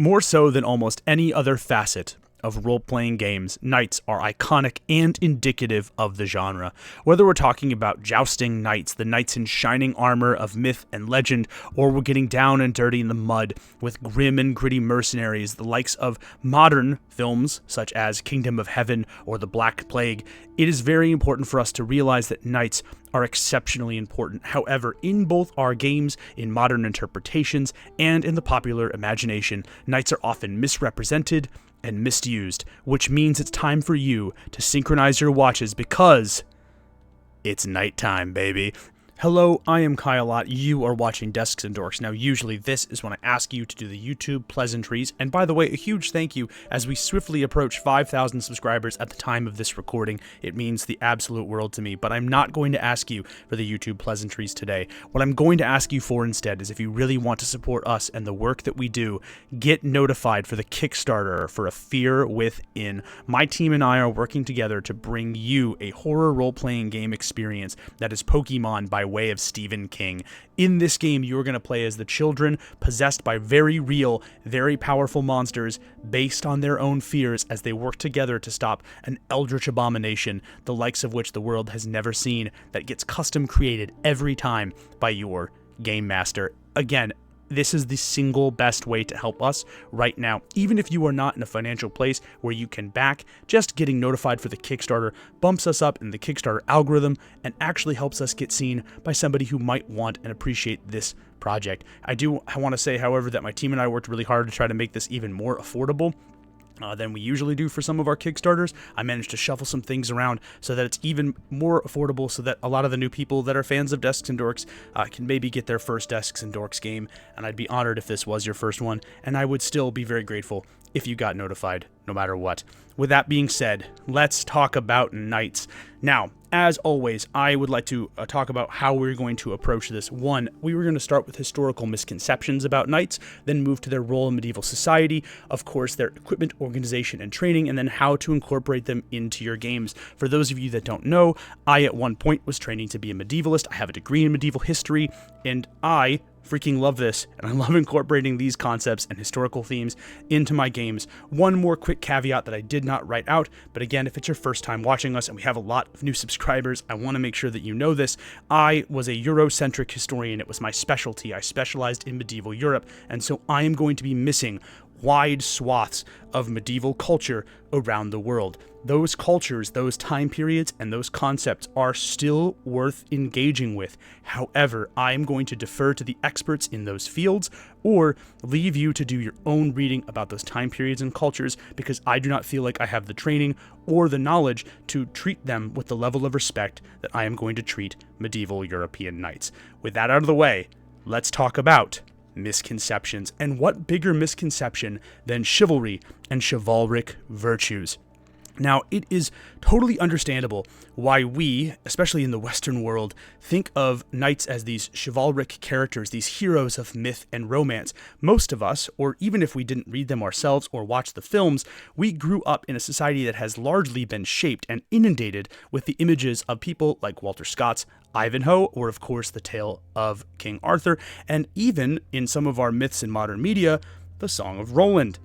More so than almost any other facet of role-playing games, knights are iconic and indicative of the genre. Whether we're talking about jousting knights, the knights in shining armor of myth and legend, or we're getting down and dirty in the mud with grim and gritty mercenaries, the likes of modern films such as Kingdom of Heaven or The Black Plague, it is very important for us to realize that knights are exceptionally important. However, in both our games, in modern interpretations, and in the popular imagination, knights are often misrepresented and misused, which means it's time for you to synchronize your watches because it's nighttime, baby. Hello, I am Kyle. You are watching Desks and Dorks. Now, usually this is when I ask you to do the YouTube pleasantries. And by the way, a huge thank you as we swiftly approach 5,000 subscribers at the time of this recording. It means the absolute world to me, but I'm not going to ask you for the YouTube pleasantries today. What I'm going to ask you for instead is if you really want to support us and the work that we do, get notified for the Kickstarter for A Fear Within. My team and I are working together to bring you a horror role-playing game experience that is Pokemon by way of Stephen King. In this game, you are going to play as the children possessed by very real, very powerful monsters based on their own fears as they work together to stop an eldritch abomination, the likes of which the world has never seen, that gets custom created every time by your game master. Again, this is the single best way to help us right now. Even if you are not in a financial place where you can back, just getting notified for the Kickstarter bumps us up in the Kickstarter algorithm and actually helps us get seen by somebody who might want and appreciate this project. I want to say, however, that my team and I worked really hard to try to make this even more affordable than we usually do for some of our Kickstarters. I managed to shuffle some things around so that it's even more affordable, so that a lot of the new people that are fans of Desks and Dorks can maybe get their first Desks and Dorks game, and I'd be honored if this was your first one, and I would still be very grateful if you got notified, no matter what. With that being said, let's talk about knights. Now, as always, I would like to talk about how we're going to approach this. One, we were going to start with historical misconceptions about knights, then move to their role in medieval society, of course, their equipment, organization, and training, and then how to incorporate them into your games. For those of you that don't know, I at one point was training to be a medievalist. I have a degree in medieval history, and I freaking love this, and I love incorporating these concepts and historical themes into my games. One more quick caveat that I did not write out, but again, if it's your first time watching us and we have a lot of new subscribers, I want to make sure that you know this. I was a Eurocentric historian. It was my specialty. I specialized in medieval Europe, and so I am going to be missing wide swaths of medieval culture around the world. Those cultures, those time periods, and those concepts are still worth engaging with. However, I am going to defer to the experts in those fields or leave you to do your own reading about those time periods and cultures, because I do not feel like I have the training or the knowledge to treat them with the level of respect that I am going to treat medieval European knights. With that out of the way, let's talk about misconceptions. And what bigger misconception than chivalry and chivalric virtues? Now, it is totally understandable why we, especially in the Western world, think of knights as these chivalric characters, these heroes of myth and romance. Most of us, or even if we didn't read them ourselves or watch the films, we grew up in a society that has largely been shaped and inundated with the images of people like Walter Scott's Ivanhoe, or of course the tale of King Arthur, and even in some of our myths in modern media, the Song of Roland.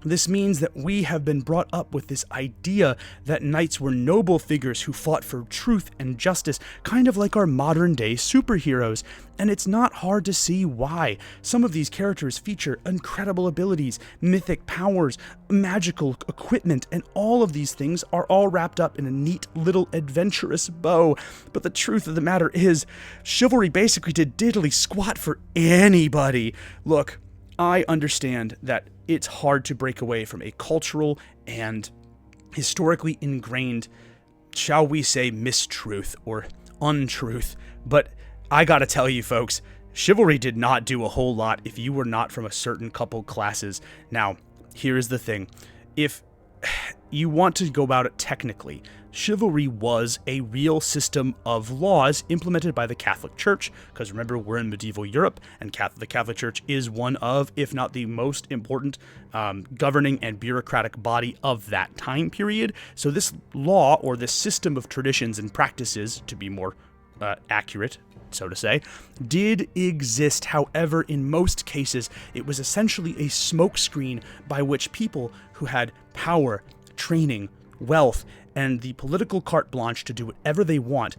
This means that we have been brought up with this idea that knights were noble figures who fought for truth and justice, kind of like our modern day superheroes. And it's not hard to see why. Some of these characters feature incredible abilities, mythic powers, magical equipment, and all of these things are all wrapped up in a neat little adventurous bow. But the truth of the matter is, chivalry basically did diddly squat for anybody. Look, I understand that it's hard to break away from a cultural and historically ingrained, shall we say, mistruth or untruth, but I gotta tell you folks, chivalry did not do a whole lot if you were not from a certain couple classes. Now, here's the thing. If you want to go about it technically, chivalry was a real system of laws implemented by the Catholic Church, because remember, we're in medieval Europe, and the Catholic Church is one of, if not the most important, governing and bureaucratic body of that time period. So this law, or this system of traditions and practices, to be more accurate, so to say, did exist. However, in most cases, it was essentially a smokescreen by which people who had power, training, wealth, and the political carte blanche to do whatever they want,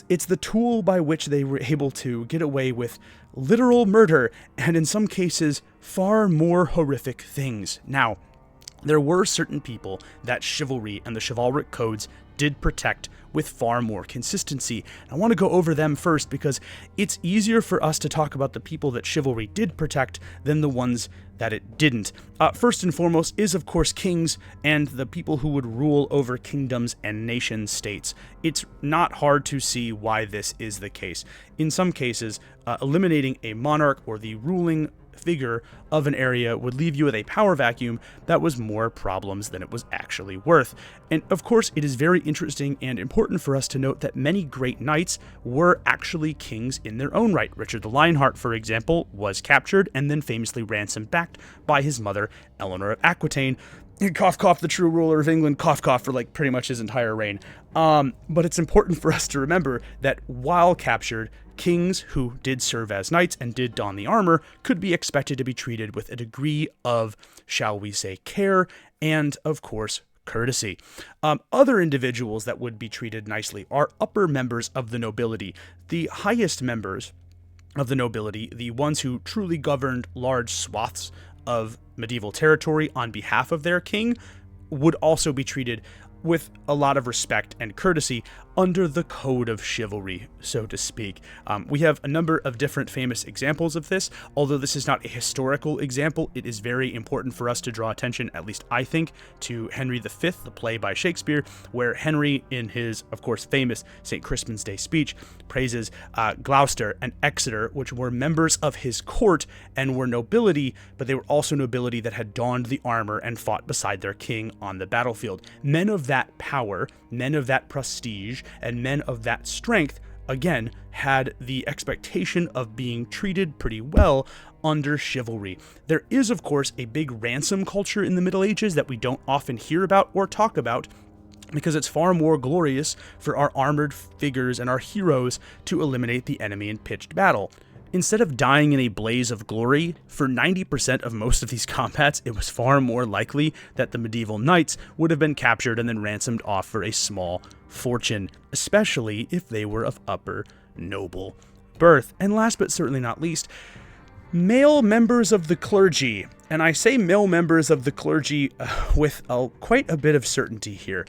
it's the tool by which they were able to get away with literal murder, and in some cases, far more horrific things. Now, there were certain people that chivalry and the chivalric codes did protect with far more consistency. I want to go over them first because it's easier for us to talk about the people that chivalry did protect than the ones that it didn't. First and foremost is, of course, kings and the people who would rule over kingdoms and nation states. It's not hard to see why this is the case. In some cases, eliminating a monarch or the ruling figure of an area would leave you with a power vacuum that was more problems than it was actually worth. And of course, it is very interesting and important for us to note that many great knights were actually kings in their own right. Richard the Lionheart, for example, was captured and then famously ransomed back by his mother, Eleanor of Aquitaine. Cough, cough, the true ruler of England, cough, cough, for like pretty much his entire reign. But it's important for us to remember that while captured, kings who did serve as knights and did don the armor could be expected to be treated with a degree of, shall we say, care and, of course, courtesy. Other individuals that would be treated nicely are upper members of the nobility. The highest members of the nobility, the ones who truly governed large swaths of medieval territory on behalf of their king, would also be treated with a lot of respect and courtesy under the code of chivalry, so to speak. We have a number of different famous examples of this. Although this is not a historical example, it is very important for us to draw attention, at least I think, to Henry V, the play by Shakespeare, where Henry, in his, of course, famous St. Crispin's Day speech, praises Gloucester and Exeter, which were members of his court and were nobility, but they were also nobility that had donned the armor and fought beside their king on the battlefield. Men of that power, men of that prestige, and men of that strength, again, had the expectation of being treated pretty well under chivalry. There is, of course, a big ransom culture in the Middle Ages that we don't often hear about or talk about, because it's far more glorious for our armored figures and our heroes to eliminate the enemy in pitched battle. Instead of dying in a blaze of glory, for 90% of most of these combats, it was far more likely that the medieval knights would have been captured and then ransomed off for a small fortune, especially if they were of upper noble birth. And last but certainly not least, male members of the clergy. And I say male members of the clergy with quite a bit of certainty here,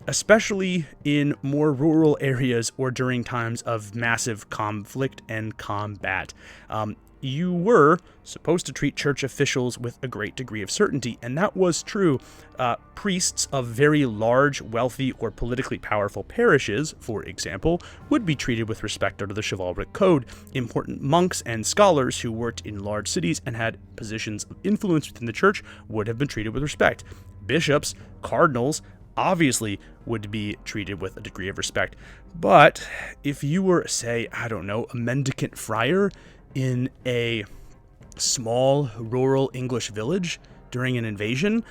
especially in more rural areas or during times of massive conflict and combat. You were supposed to treat church officials with a great degree of certainty, and that was true. Priests of very large, wealthy, or politically powerful parishes, for example, would be treated with respect under the chivalric code. Important monks and scholars who worked in large cities and had positions of influence within the church would have been treated with respect. Bishops, cardinals, obviously would be treated with a degree of respect. But if you were, say, I don't know, a mendicant friar in a small rural English village during an invasion,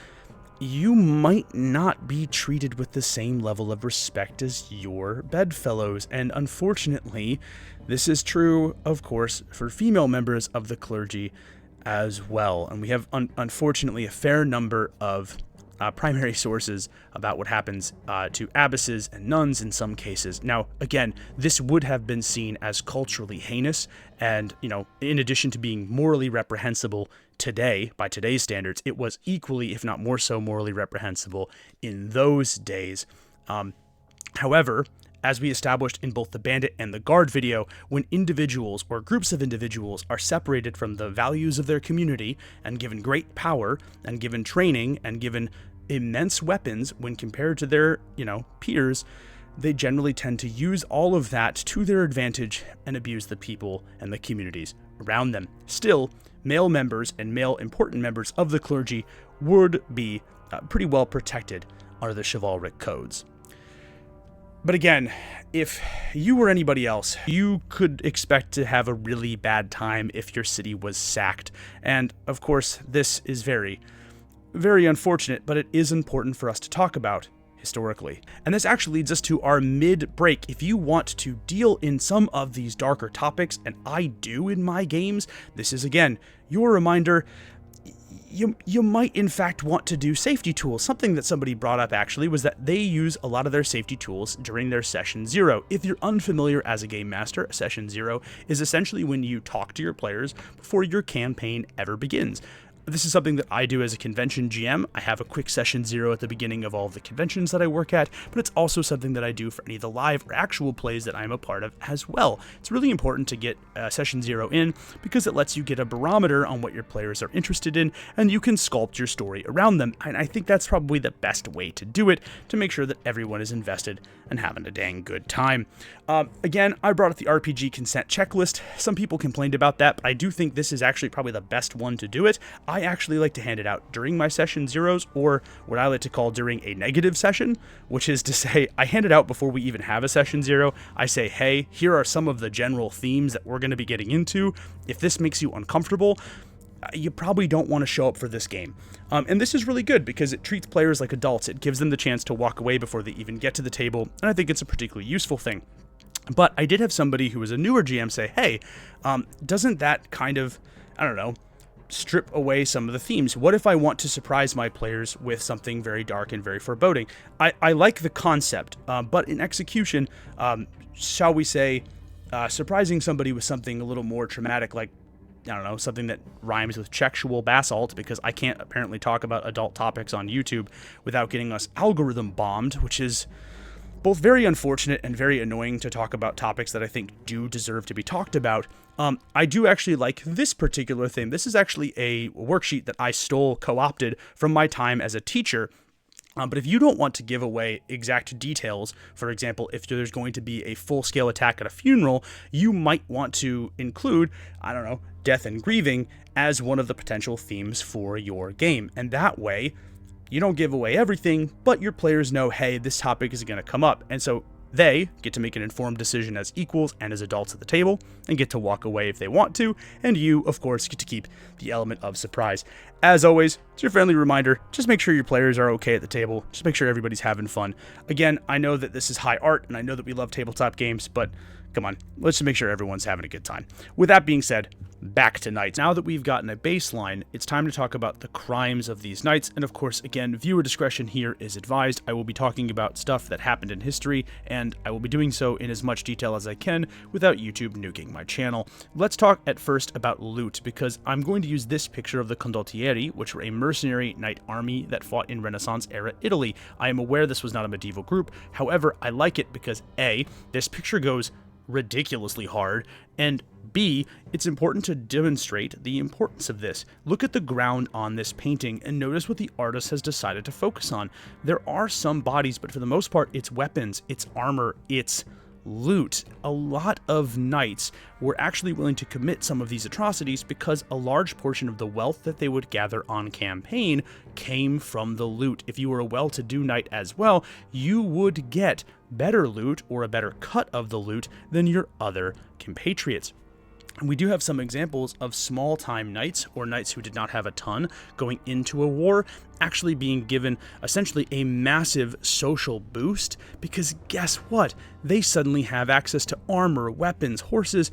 you might not be treated with the same level of respect as your bedfellows. And unfortunately, this is true, of course, for female members of the clergy as well. And we have, unfortunately, a fair number of primary sources about what happens to abbesses and nuns in some cases. Now, again, this would have been seen as culturally heinous, and, in addition to being morally reprehensible today, by today's standards, it was equally, if not more so, morally reprehensible in those days. However, as we established in both the Bandit and the Guard video, when individuals or groups of individuals are separated from the values of their community and given great power and given training and given immense weapons when compared to their, peers, they generally tend to use all of that to their advantage and abuse the people and the communities around them. Still, male members and male important members of the clergy would be pretty well protected under the chivalric codes. But again, if you were anybody else, you could expect to have a really bad time if your city was sacked. And of course, this is very, very unfortunate, but it is important for us to talk about. historically. And this actually leads us to our mid-break. If you want to deal in some of these darker topics, and I do in my games, this is again your reminder. You might in fact want to do safety tools. Something that somebody brought up actually was that they use a lot of their safety tools during their session 0. If you're unfamiliar as a game master, session 0 is essentially when you talk to your players before your campaign ever begins. This is something that I do as a convention GM. I have a quick session 0 at the beginning of all of the conventions that I work at, but it's also something that I do for any of the live or actual plays that I'm a part of as well. It's really important to get session 0 in because it lets you get a barometer on what your players are interested in, and you can sculpt your story around them. And I think that's probably the best way to do it, to make sure that everyone is invested and having a dang good time. Again, I brought up the RPG consent checklist. Some people complained about that, but I do think this is actually probably the best one to do it. I actually like to hand it out during my session 0s, or what I like to call during a negative session, which is to say I hand it out before we even have a session 0. I say, hey, here are some of the general themes that we're going to be getting into. If this makes you uncomfortable, you probably don't want to show up for this game. And this is really good because it treats players like adults. It gives them the chance to walk away before they even get to the table, and I think it's a particularly useful thing. But I did have somebody who was a newer GM say, hey, doesn't that kind of, I don't know, strip away some of the themes? What if I want to surprise my players with something very dark and very foreboding? I like the concept, but in execution, shall we say, surprising somebody with something a little more traumatic, like, I don't know, something that rhymes with sexual basalt, because I can't apparently talk about adult topics on YouTube without getting us algorithm bombed, which is both very unfortunate and very annoying to talk about topics that I think do deserve to be talked about. I do actually like this particular thing. This is actually a worksheet that I co-opted from my time as a teacher. But if you don't want to give away exact details, for example, if there's going to be a full-scale attack at a funeral, you might want to include, I don't know, death and grieving as one of the potential themes for your game. And that way, you don't give away everything, but your players know, hey, this topic is going to come up. And so they get to make an informed decision as equals and as adults at the table, and get to walk away if they want to, and you, of course, get to keep the element of surprise. As always, it's your friendly reminder, just make sure your players are okay at the table, just make sure everybody's having fun. Again, I know that this is high art, and I know that we love tabletop games, but come on, let's just make sure everyone's having a good time. With that being said, back to knights. Now that we've gotten a baseline, it's time to talk about the crimes of these knights, and of course, again, viewer discretion here is advised. I will be talking about stuff that happened in history, and I will be doing so in as much detail as I can without YouTube nuking my channel. Let's talk at first about loot, because I'm going to use this picture of the Condottieri, which were a mercenary knight army that fought in Renaissance-era Italy. I am aware this was not a medieval group, however, I like it because A, this picture goes ridiculously hard, and B, it's important to demonstrate the importance of this. Look at the ground on this painting and notice what the artist has decided to focus on. There are some bodies, but for the most part, it's weapons, it's armor, it's loot. A lot of knights were actually willing to commit some of these atrocities because a large portion of the wealth that they would gather on campaign came from the loot. If you were a well-to-do knight as well, you would get better loot or a better cut of the loot than your other compatriots. And we do have some examples of small-time knights, or knights who did not have a ton, going into a war, actually being given essentially a massive social boost, because guess what? They suddenly have access to armor, weapons, horses,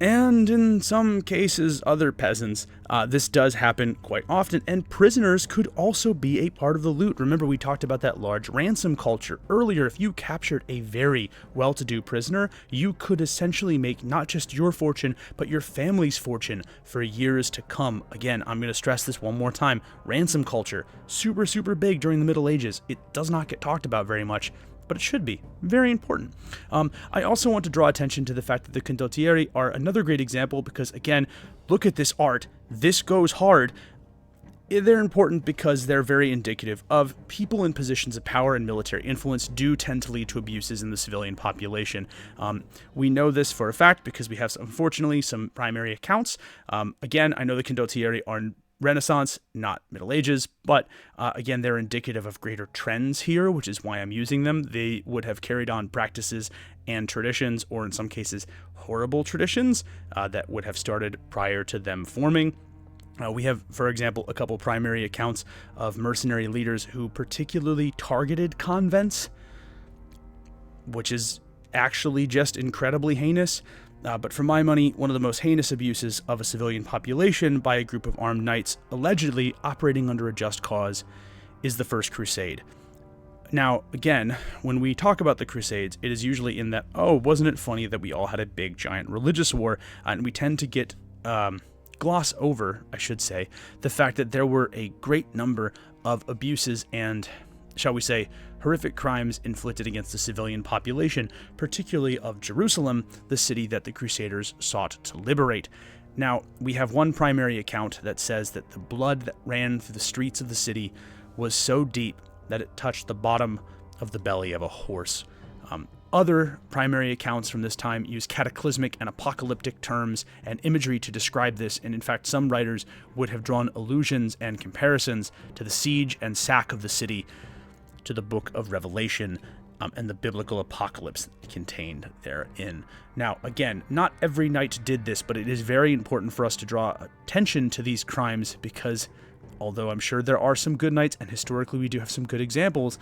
and in some cases, other peasants. This does happen quite often, and prisoners could also be a part of the loot. Remember, we talked about that large ransom culture earlier. If you captured a very well-to-do prisoner, you could essentially make not just your fortune, but your family's fortune for years to come. Again, I'm going to stress this one more time. Ransom culture, super, super big during the Middle Ages. It does not get talked about very much, but it should be. Very important. I also want to draw attention to the fact that the Condottieri are another great example because, again, look at this art. This goes hard. They're important because they're very indicative of people in positions of power and military influence do tend to lead to abuses in the civilian population. We know this for a fact because we have, unfortunately, some primary accounts. Again, I know the Condottieri are Renaissance, not Middle Ages, but again, they're indicative of greater trends here, which is why I'm using them. They would have carried on practices and traditions, or in some cases, horrible traditions that would have started prior to them forming. We have, for example, a couple primary accounts of mercenary leaders who particularly targeted convents, which is actually just incredibly heinous. But for my money, one of the most heinous abuses of a civilian population by a group of armed knights allegedly operating under a just cause is the First Crusade. Now, again, when we talk about the Crusades, it is usually in that, oh, wasn't it funny that we all had a big, giant religious war? And we tend to get gloss over, I should say, the fact that there were a great number of abuses and, shall we say, horrific crimes inflicted against the civilian population, particularly of Jerusalem, the city that the Crusaders sought to liberate. Now, we have one primary account that says that the blood that ran through the streets of the city was so deep that it touched the bottom of the belly of a horse. Other primary accounts from this time use cataclysmic and apocalyptic terms and imagery to describe this, and in fact some writers would have drawn allusions and comparisons to the siege and sack of the city, to the book of Revelation, and the biblical apocalypse contained therein. Now, again, not every knight did this, but it is very important for us to draw attention to these crimes because, although I'm sure there are some good knights, and historically we do have some good examples,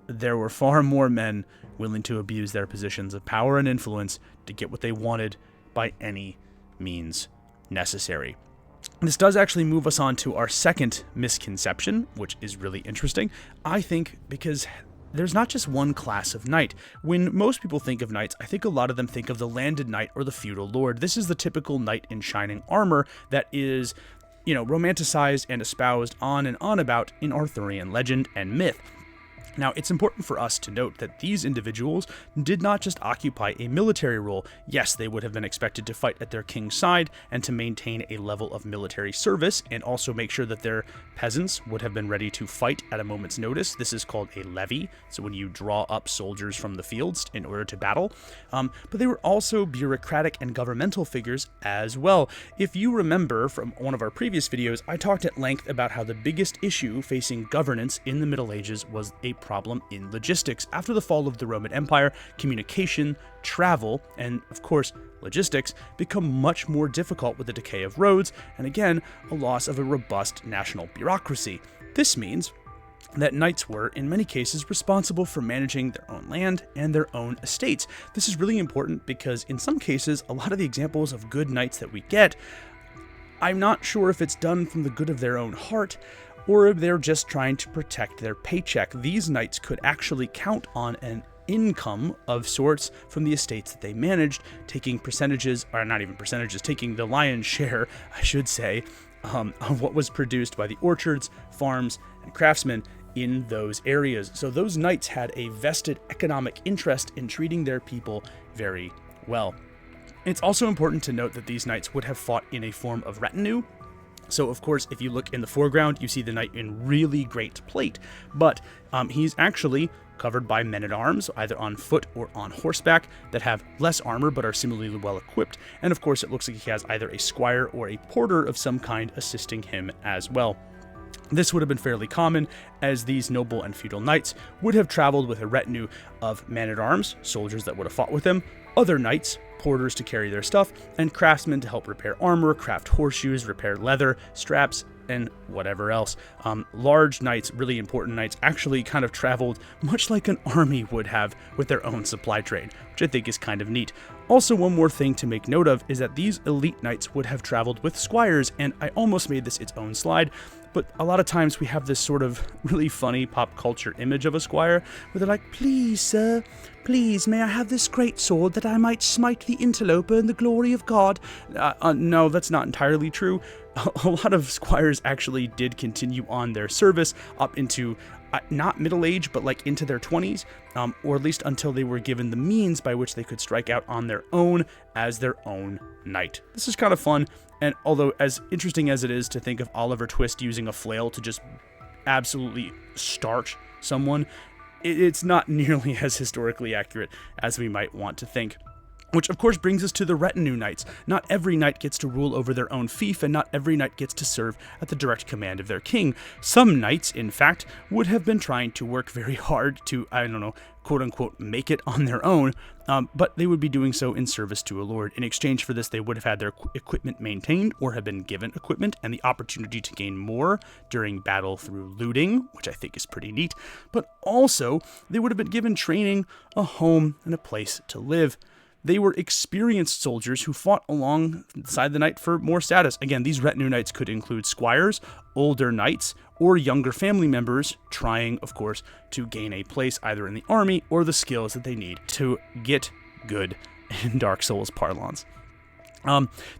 there were far more men willing to abuse their positions of power and influence to get what they wanted by any means necessary. This does actually move us on to our second misconception, which is really interesting, I think, because there's not just one class of knight. When most people think of knights, I think a lot of them think of the landed knight or the feudal lord. This is the typical knight in shining armor that is, romanticized and espoused on and on about in Arthurian legend and myth. Now, it's important for us to note that these individuals did not just occupy a military role. Yes, they would have been expected to fight at their king's side and to maintain a level of military service, and also make sure that their peasants would have been ready to fight at a moment's notice. This is called a levy, so when you draw up soldiers from the fields in order to battle. But they were also bureaucratic and governmental figures as well. If you remember from one of our previous videos, I talked at length about how the biggest issue facing governance in the Middle Ages was a problem in logistics. After the fall of the Roman Empire, communication, travel, and of course logistics become much more difficult with the decay of roads, and again, a loss of a robust national bureaucracy. This means that knights were, in many cases, responsible for managing their own land and their own estates. This is really important because in some cases, a lot of the examples of good knights that we get, I'm not sure if it's done from the good of their own heart, or if they're just trying to protect their paycheck. These knights could actually count on an income of sorts from the estates that they managed, taking percentages, or not even percentages, taking the lion's share, I should say, of what was produced by the orchards, farms, and craftsmen in those areas. So those knights had a vested economic interest in treating their people very well. It's also important to note that these knights would have fought in a form of retinue. So, of course, if you look in the foreground, you see the knight in really great plate, but he's actually covered by men-at-arms, either on foot or on horseback, that have less armor but are similarly well equipped, and of course it looks like he has either a squire or a porter of some kind assisting him as well. This would have been fairly common, as these noble and feudal knights would have traveled with a retinue of men-at-arms, soldiers that would have fought with them, other knights, porters to carry their stuff, and craftsmen to help repair armor, craft horseshoes, repair leather, straps, and whatever else. Large knights, really important knights, actually kind of traveled much like an army would have with their own supply train, which I think is kind of neat. Also, one more thing to make note of is that these elite knights would have traveled with squires, and I almost made this its own slide, but a lot of times we have this sort of really funny pop culture image of a squire where they're like, "Please, sir, please, may I have this great sword that I might smite the interloper in the glory of God?" No, that's not entirely true. A lot of squires actually did continue on their service up into not middle age, but like into their 20s, or at least until they were given the means by which they could strike out on their own as their own knight. This is kind of fun, and although as interesting as it is to think of Oliver Twist using a flail to just absolutely starch someone, it's not nearly as historically accurate as we might want to think. Which of course brings us to the Retinue Knights. Not every knight gets to rule over their own fief, and not every knight gets to serve at the direct command of their king. Some knights, in fact, would have been trying to work very hard to, I don't know, quote-unquote, make it on their own, but they would be doing so in service to a lord. In exchange for this, they would have had their equipment maintained or have been given equipment and the opportunity to gain more during battle through looting, which I think is pretty neat, but also they would have been given training, a home, and a place to live. They were experienced soldiers who fought alongside the knight for more status. Again, these Retinue Knights could include squires, older knights, or younger family members trying, of course, to gain a place either in the army or the skills that they need to get good in Dark Souls parlance.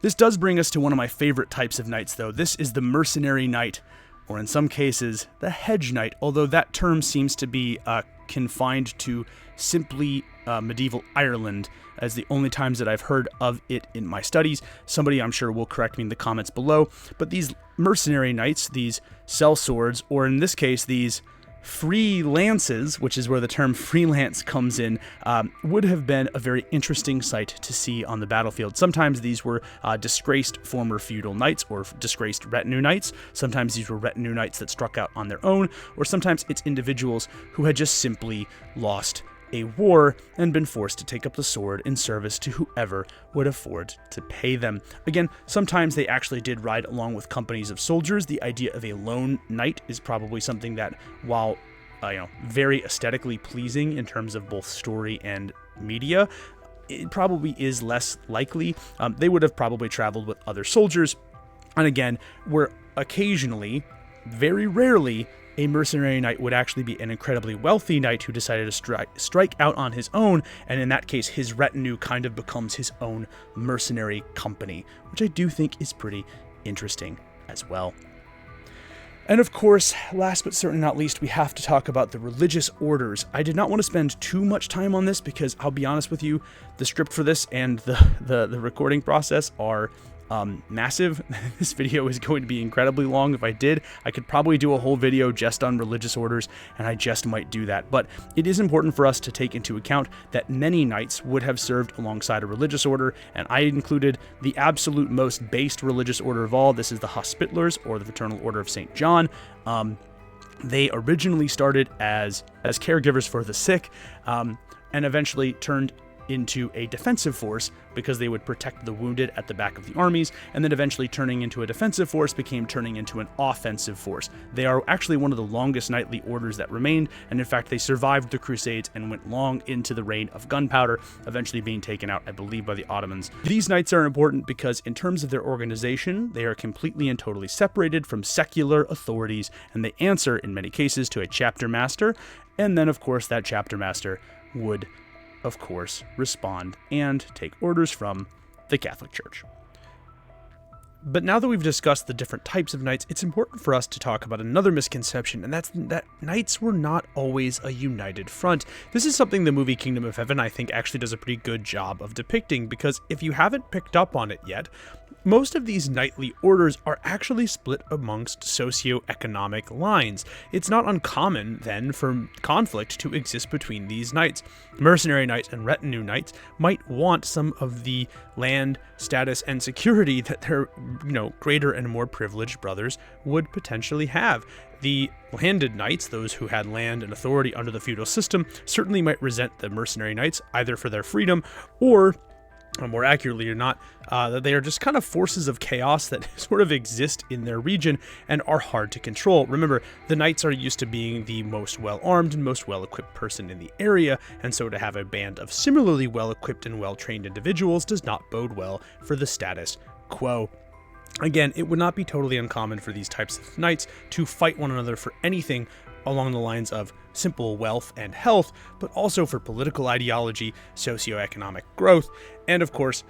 This does bring us to one of my favorite types of knights, though. This is the Mercenary Knight, or in some cases, the Hedge Knight, although that term seems to be confined to simply medieval Ireland as the only times that I've heard of it in my studies. Somebody, I'm sure, will correct me in the comments below, but these Mercenary Knights, these sellswords, or in this case, these freelances, which is where the term freelance comes in, would have been a very interesting sight to see on the battlefield. Sometimes these were disgraced former feudal knights or disgraced retinue knights. Sometimes these were retinue knights that struck out on their own, or sometimes it's individuals who had just simply lost a war and been forced to take up the sword in service to whoever would afford to pay them. Again, sometimes they actually did ride along with companies of soldiers. The idea of a lone knight is probably something that, while very aesthetically pleasing in terms of both story and media, it probably is less likely. They would have probably traveled with other soldiers, and again, were occasionally, very rarely, a mercenary knight would actually be an incredibly wealthy knight who decided to strike out on his own, and in that case, his retinue kind of becomes his own mercenary company, which I do think is pretty interesting as well. And of course, last but certainly not least, we have to talk about the religious orders. I did not want to spend too much time on this because, I'll be honest with you, the script for this and the recording process are massive. This video is going to be incredibly long. If I did, I could probably do a whole video just on religious orders, and I just might do that. But it is important for us to take into account that many knights would have served alongside a religious order, and I included the absolute most based religious order of all. This is the Hospitallers, or the Fraternal Order of St. John. They originally started as caregivers for the sick, and eventually turned into a defensive force because they would protect the wounded at the back of the armies, and then eventually turning into a defensive force became turning into an offensive force. They are actually one of the longest knightly orders that remained, and in fact they survived the Crusades and went long into the reign of gunpowder, eventually being taken out, I believe, by the Ottomans. These knights are important because in terms of their organization, they are completely and totally separated from secular authorities, and they answer in many cases to a chapter master, and then of course that chapter master would of course, respond and take orders from the Catholic Church. But now that we've discussed the different types of knights, it's important for us to talk about another misconception, and that's that knights were not always a united front. This is something the movie Kingdom of Heaven, I think, actually does a pretty good job of depicting, because if you haven't picked up on it yet, most of these knightly orders are actually split amongst socioeconomic lines. It's not uncommon, then, for conflict to exist between these knights. Mercenary knights and retinue knights might want some of the land, status, and security that their, greater and more privileged brothers would potentially have. The landed knights, those who had land and authority under the feudal system, certainly might resent the mercenary knights, either for their freedom or more accurately or not, that they are just kind of forces of chaos that sort of exist in their region and are hard to control. Remember, the knights are used to being the most well-armed and most well-equipped person in the area, and so to have a band of similarly well-equipped and well-trained individuals does not bode well for the status quo. Again, it would not be totally uncommon for these types of knights to fight one another for anything along the lines of simple wealth and health, but also for political ideology, socioeconomic growth, and of course,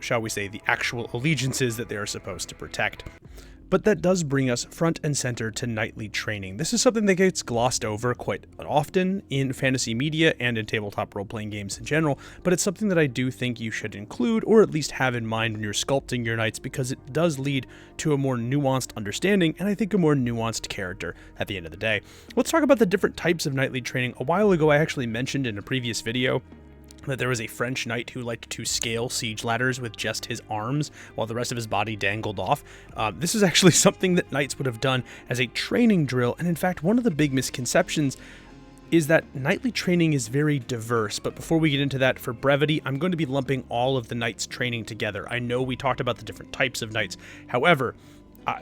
shall we say, the actual allegiances that they are supposed to protect. But that does bring us front and center to knightly training. This is something that gets glossed over quite often in fantasy media and in tabletop role-playing games in general, but it's something that I do think you should include, or at least have in mind when you're sculpting your knights, because it does lead to a more nuanced understanding, and I think a more nuanced character at the end of the day. Let's talk about the different types of knightly training. A while ago, I actually mentioned in a previous video that there was a French knight who liked to scale siege ladders with just his arms while the rest of his body dangled off. This is actually something that knights would have done as a training drill, and in fact, one of the big misconceptions is that knightly training is very diverse. But before we get into that, for brevity, I'm going to be lumping all of the knights training together. I know we talked about the different types of knights. However,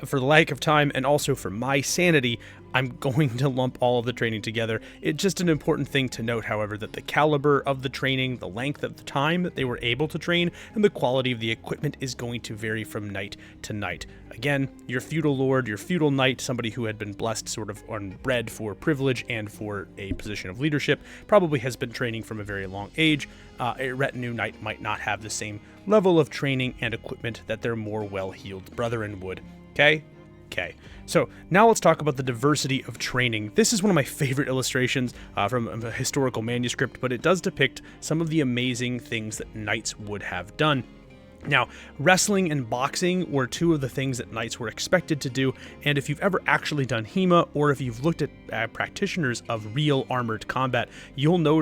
for the lack of time and also for my sanity, I'm going to lump all of the training together. It's just an important thing to note, however, that the caliber of the training, the length of the time that they were able to train, and the quality of the equipment is going to vary from knight to knight. Again, your feudal lord, your feudal knight, somebody who had been blessed sort of on bred for privilege and for a position of leadership, probably has been training from a very long age. A retinue knight might not have the same level of training and equipment that their more well-heeled brethren would. Okay. So now let's talk about the diversity of training. This is one of my favorite illustrations from a historical manuscript, but it does depict some of the amazing things that knights would have done. Now, wrestling and boxing were two of the things that knights were expected to do, and if you've ever actually done HEMA, or if you've looked at practitioners of real armored combat, you'll know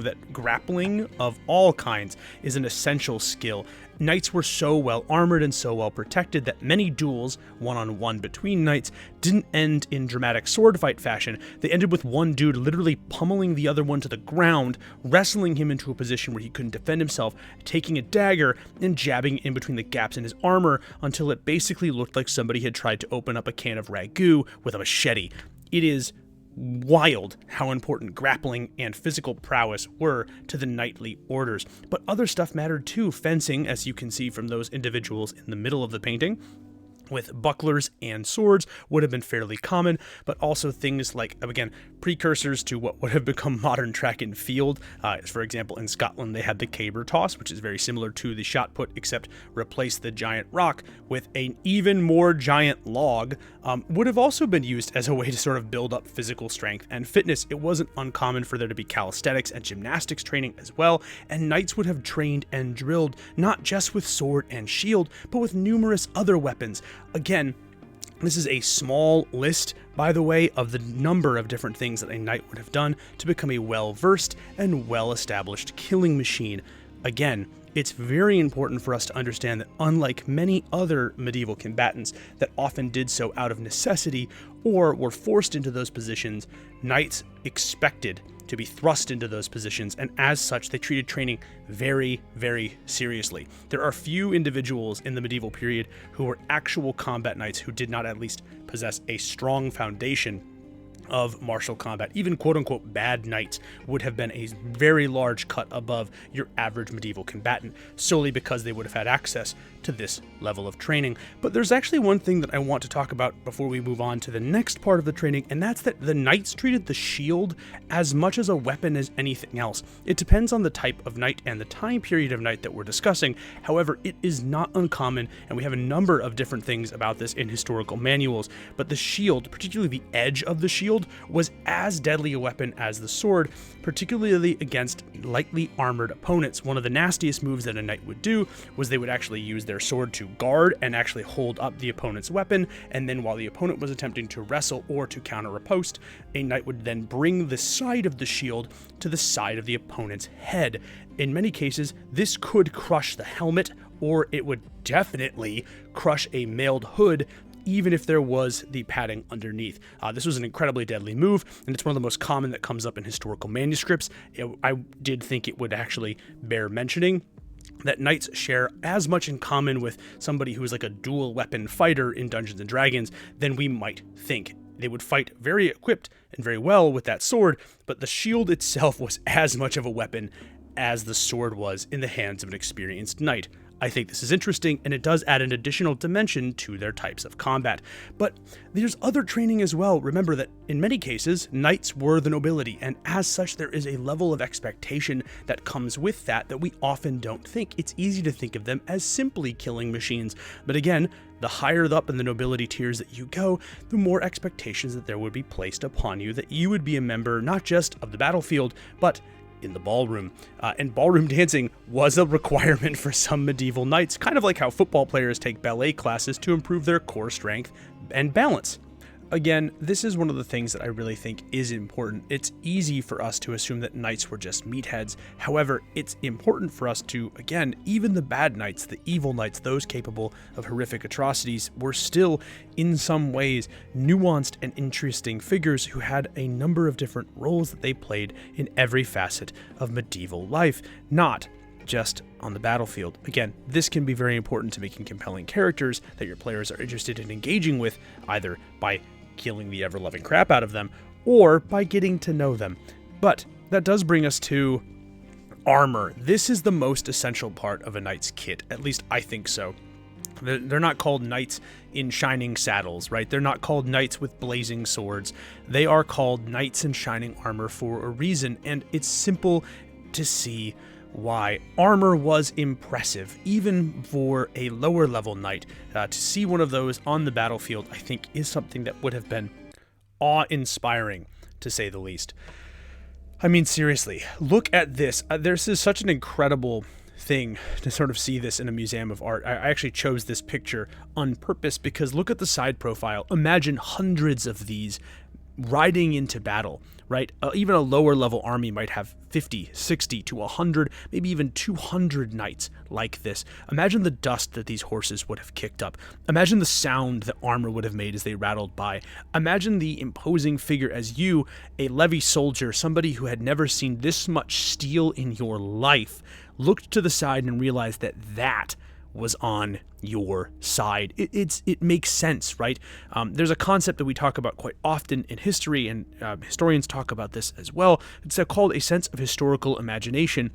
that grappling of all kinds is an essential skill. Knights were so well armored and so well protected that many duels, one-on-one between knights, didn't end in dramatic sword fight fashion. They ended with one dude literally pummeling the other one to the ground, wrestling him into a position where he couldn't defend himself, taking a dagger and jabbing in between the gaps in his armor until it basically looked like somebody had tried to open up a can of ragu with a machete. It is wild how important grappling and physical prowess were to the knightly orders. But other stuff mattered too. Fencing, as you can see from those individuals in the middle of the painting, with bucklers and swords would have been fairly common, but also things like, again, precursors to what would have become modern track and field. For example, in Scotland, they had the caber toss, which is very similar to the shot put, except replace the giant rock with an even more giant log, would have also been used as a way to sort of build up physical strength and fitness. It wasn't uncommon for there to be calisthenics and gymnastics training as well, and knights would have trained and drilled not just with sword and shield, but with numerous other weapons. Again, this is a small list, by the way, of the number of different things that a knight would have done to become a well-versed and well-established killing machine. Again, it's very important for us to understand that unlike many other medieval combatants that often did so out of necessity or were forced into those positions, knights expected to be thrust into those positions, and as such, they treated training very, very seriously. There are few individuals in the medieval period who were actual combat knights who did not at least possess a strong foundation of martial combat. Even quote-unquote bad knights would have been a very large cut above your average medieval combatant, solely because they would have had access to this level of training. But there's actually one thing that I want to talk about before we move on to the next part of the training, and that's that the knights treated the shield as much as a weapon as anything else. It depends on the type of knight and the time period of knight that we're discussing. However, it is not uncommon, and we have a number of different things about this in historical manuals, but the shield, particularly the edge of the shield, was as deadly a weapon as the sword, particularly against lightly armored opponents. One of the nastiest moves that a knight would do was they would actually use their sword to guard and actually hold up the opponent's weapon, and then while the opponent was attempting to wrestle or to counter riposte, a knight would then bring the side of the shield to the side of the opponent's head. In many cases, this could crush the helmet, or it would definitely crush a mailed hood, even if there was the padding underneath. This was an incredibly deadly move, and it's one of the most common that comes up in historical manuscripts. I did think it would actually bear mentioning that knights share as much in common with somebody who is like a dual weapon fighter in Dungeons & Dragons than we might think. They would fight very equipped and very well with that sword, but the shield itself was as much of a weapon as the sword was in the hands of an experienced knight. I think this is interesting, and it does add an additional dimension to their types of combat. But there's other training as well. Remember that in many cases, knights were the nobility, and as such, there is a level of expectation that comes with that we often don't think. It's easy to think of them as simply killing machines, but again, the higher up in the nobility tiers that you go, the more expectations that there would be placed upon you, that you would be a member not just of the battlefield, but in the ballroom. And ballroom dancing was a requirement for some medieval knights, kind of like how football players take ballet classes to improve their core strength and balance. Again, this is one of the things that I really think is important. It's easy for us to assume that knights were just meatheads. However, it's important for us to, again, even the bad knights, the evil knights, those capable of horrific atrocities, were still, in some ways, nuanced and interesting figures who had a number of different roles that they played in every facet of medieval life, not just on the battlefield. Again, this can be very important to making compelling characters that your players are interested in engaging with, either by killing the ever-loving crap out of them, or by getting to know them. But that does bring us to armor. This is the most essential part of a knight's kit, at least I think so. They're not called knights in shining saddles, right? They're not called knights with blazing swords. They are called knights in shining armor for a reason, and it's simple to see why. Armor was impressive, even for a lower level knight. To see one of those on the battlefield, I think, is something that would have been awe-inspiring, to say the least. I mean, seriously, look at this. This is such an incredible thing to sort of see this in a museum of art. I actually chose this picture on purpose because look at the side profile. Imagine hundreds of these riding into battle, right? Even a lower level army might have 50, 60 to 100, maybe even 200 knights like this. Imagine the dust that these horses would have kicked up. Imagine the sound that armor would have made as they rattled by. Imagine the imposing figure as you, a levy soldier, somebody who had never seen this much steel in your life, looked to the side and realized that that was on your side. It makes sense, right? There's a concept that we talk about quite often in history, and historians talk about this as well. It's called a sense of historical imagination.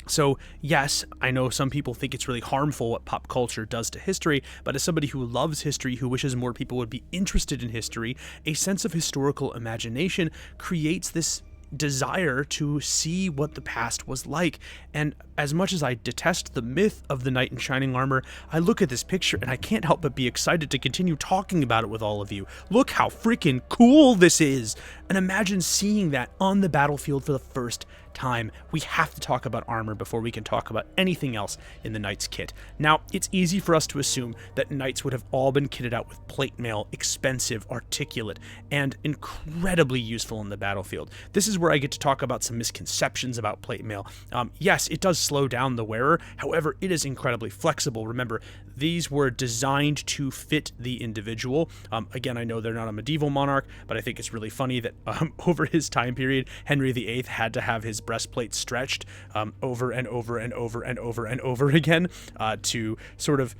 So yes, I know some people think it's really harmful what pop culture does to history, but as somebody who loves history, who wishes more people would be interested in history, a sense of historical imagination creates this desire to see what the past was like. And as much as I detest the myth of the knight in shining armor, I look at this picture and I can't help but be excited to continue talking about it with all of you. Look how freaking cool this is! And imagine seeing that on the battlefield for the first time. We have to talk about armor before we can talk about anything else in the knight's kit. Now, it's easy for us to assume that knights would have all been kitted out with plate mail, expensive, articulate, and incredibly useful in the battlefield. This is where I get to talk about some misconceptions about plate mail. Yes, it does slow down the wearer. However, it is incredibly flexible. Remember, these were designed to fit the individual. Again, I know they're not a medieval monarch, but I think it's really funny that over his time period, Henry VIII had to have his breastplate stretched over and over and over and over and over again to sort of,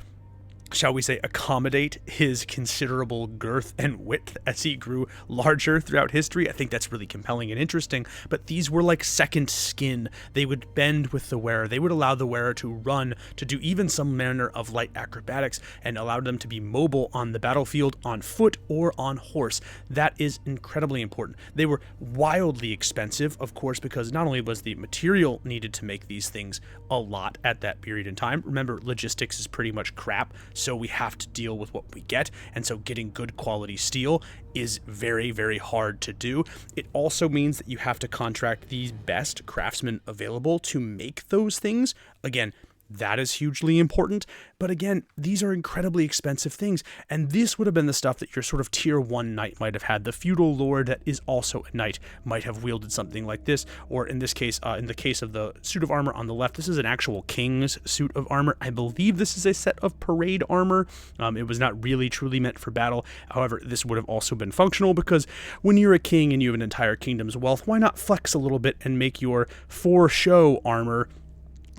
shall we say, accommodate his considerable girth and width as he grew larger throughout history. I think that's really compelling and interesting, but these were like second skin. They would bend with the wearer. They would allow the wearer to run, to do even some manner of light acrobatics, and allowed them to be mobile on the battlefield, on foot or on horse. That is incredibly important. They were wildly expensive, of course, because not only was the material needed to make these things a lot at that period in time. Remember, logistics is pretty much crap, so we have to deal with what we get, and so getting good quality steel is very, very hard to do. It also means that you have to contract the best craftsmen available to make those things. Again, that is hugely important, but again, these are incredibly expensive things, and this would have been the stuff that your sort of tier 1 knight might have had. The feudal lord that is also a knight might have wielded something like this, or in this case, in the case of the suit of armor on the left, this is an actual king's suit of armor. I believe this is a set of parade armor. It was not really truly meant for battle. However, this would have also been functional, because when you're a king and you have an entire kingdom's wealth, why not flex a little bit and make your for show armor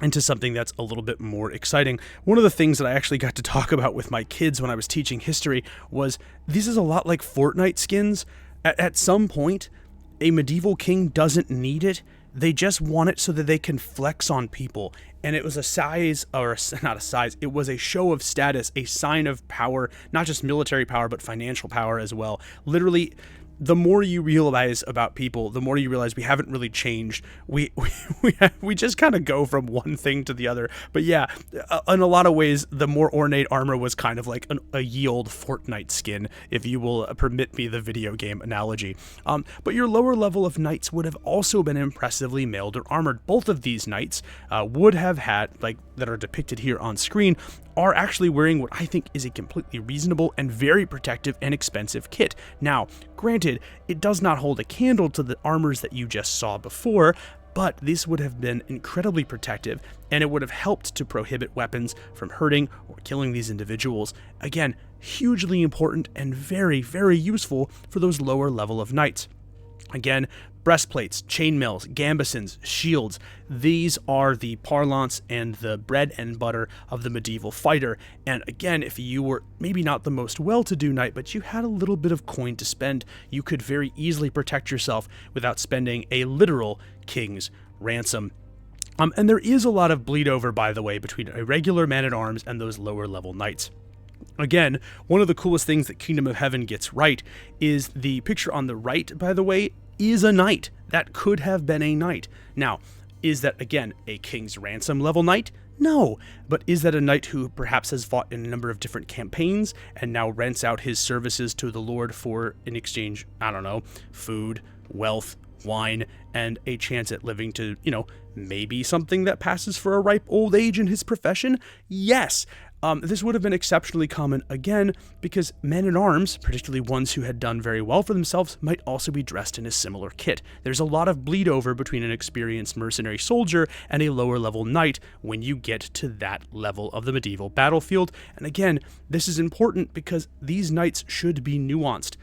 into something that's a little bit more exciting. One of the things that I actually got to talk about with my kids when I was teaching history was this is a lot like Fortnite skins. At some point, a medieval king doesn't need it. They just want it so that they can flex on people. And it was a size, or not a size, it was a show of status, a sign of power, not just military power, but financial power as well. Literally, the more you realize about people, the more you realize we haven't really changed. We just kind of go from one thing to the other. But yeah, in a lot of ways, the more ornate armor was kind of like a ye old Fortnite skin, if you will permit me the video game analogy. But your lower level of knights would have also been impressively mailed or armored. Both of these knights would have had, like that are depicted here on screen, are actually wearing what I think is a completely reasonable and very protective and expensive kit. Now, granted, it does not hold a candle to the armors that you just saw before, but this would have been incredibly protective, and it would have helped to prohibit weapons from hurting or killing these individuals. Again, hugely important and very, very useful for those lower level of knights. Again, breastplates, chainmails, gambesons, shields, these are the parlance and the bread and butter of the medieval fighter. And again, if you were maybe not the most well-to-do knight, but you had a little bit of coin to spend, you could very easily protect yourself without spending a literal king's ransom. And there is a lot of bleed over, by the way, between a regular man-at-arms and those lower level knights. Again, one of the coolest things that Kingdom of Heaven gets right is the picture on the right, by the way, is a knight. That could have been a knight. Now, is that, again, a king's ransom level knight? No, but is that a knight who perhaps has fought in a number of different campaigns and now rents out his services to the Lord for, in exchange, I don't know, food, wealth, wine, and a chance at living to, maybe something that passes for a ripe old age in his profession? Yes. This would have been exceptionally common, again, because men-at-arms, particularly ones who had done very well for themselves, might also be dressed in a similar kit. There's a lot of bleed over between an experienced mercenary soldier and a lower-level knight when you get to that level of the medieval battlefield. And again, this is important because these knights should be nuanced.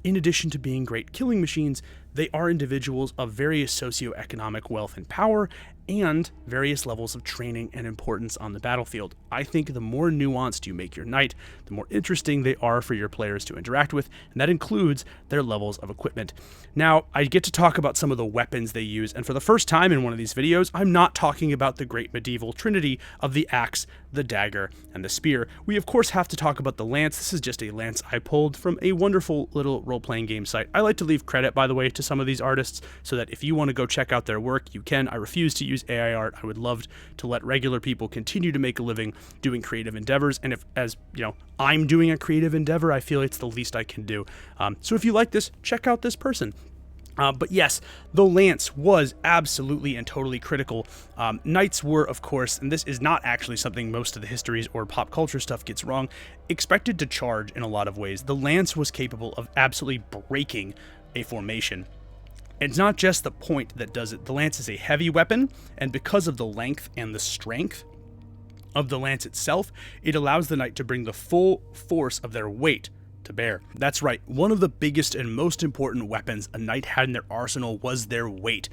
In addition to being great killing machines, they are individuals of various socioeconomic wealth and power, and various levels of training and importance on the battlefield. I think the more nuanced you make your knight, the more interesting they are for your players to interact with, and that includes their levels of equipment. Now, I get to talk about some of the weapons they use, and for the first time in one of these videos, I'm not talking about the great medieval trinity of the axe, the dagger, and the spear. We of course have to talk about the lance. This is just a lance I pulled from a wonderful little role-playing game site. I like to leave credit, by the way, to some of these artists, so that if you want to go check out their work, you can. I refuse to use AI art. I would love to let regular people continue to make a living doing creative endeavors, and if, as you know, I'm doing a creative endeavor, I feel it's the least I can do. So if you like this, check out this person. But yes, the lance was absolutely and totally critical. Knights were, of course, and this is not actually something most of the histories or pop culture stuff gets wrong, expected to charge in a lot of ways. The lance was capable of absolutely breaking a formation. It's not just the point that does it. The lance is a heavy weapon, and because of the length and the strength of the lance itself, it allows the knight to bring the full force of their weight to bear. That's right, one of the biggest and most important weapons a knight had in their arsenal was their weight.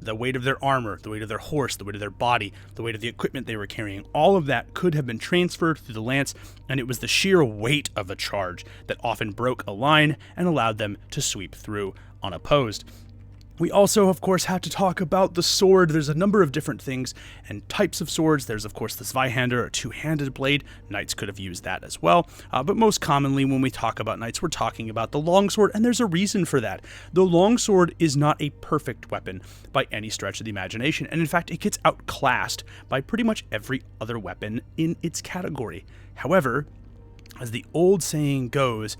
The weight of their armor, the weight of their horse, the weight of their body, the weight of the equipment they were carrying. All of that could have been transferred through the lance, and it was the sheer weight of a charge that often broke a line and allowed them to sweep through unopposed. We also, of course, have to talk about the sword. There's a number of different things and types of swords. There's, of course, the Zweihander, or two-handed blade. Knights could have used that as well. But most commonly, when we talk about knights, we're talking about the longsword, and there's a reason for that. The longsword is not a perfect weapon by any stretch of the imagination, and in fact, it gets outclassed by pretty much every other weapon in its category. However, as the old saying goes,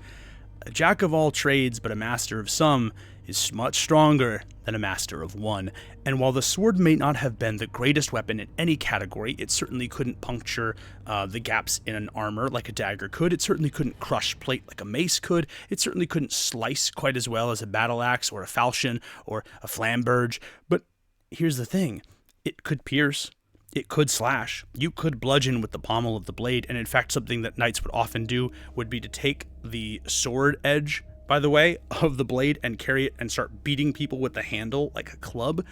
a jack of all trades but a master of some is much stronger than a master of one. And while the sword may not have been the greatest weapon in any category, it certainly couldn't puncture the gaps in an armor like a dagger could. It certainly couldn't crush plate like a mace could. It certainly couldn't slice quite as well as a battle axe or a falchion or a flamberge. But here's the thing, it could pierce. It could slash. You could bludgeon with the pommel of the blade, and in fact something that knights would often do would be to take the sword edge, by the way, of the blade and carry it and start beating people with the handle like a club.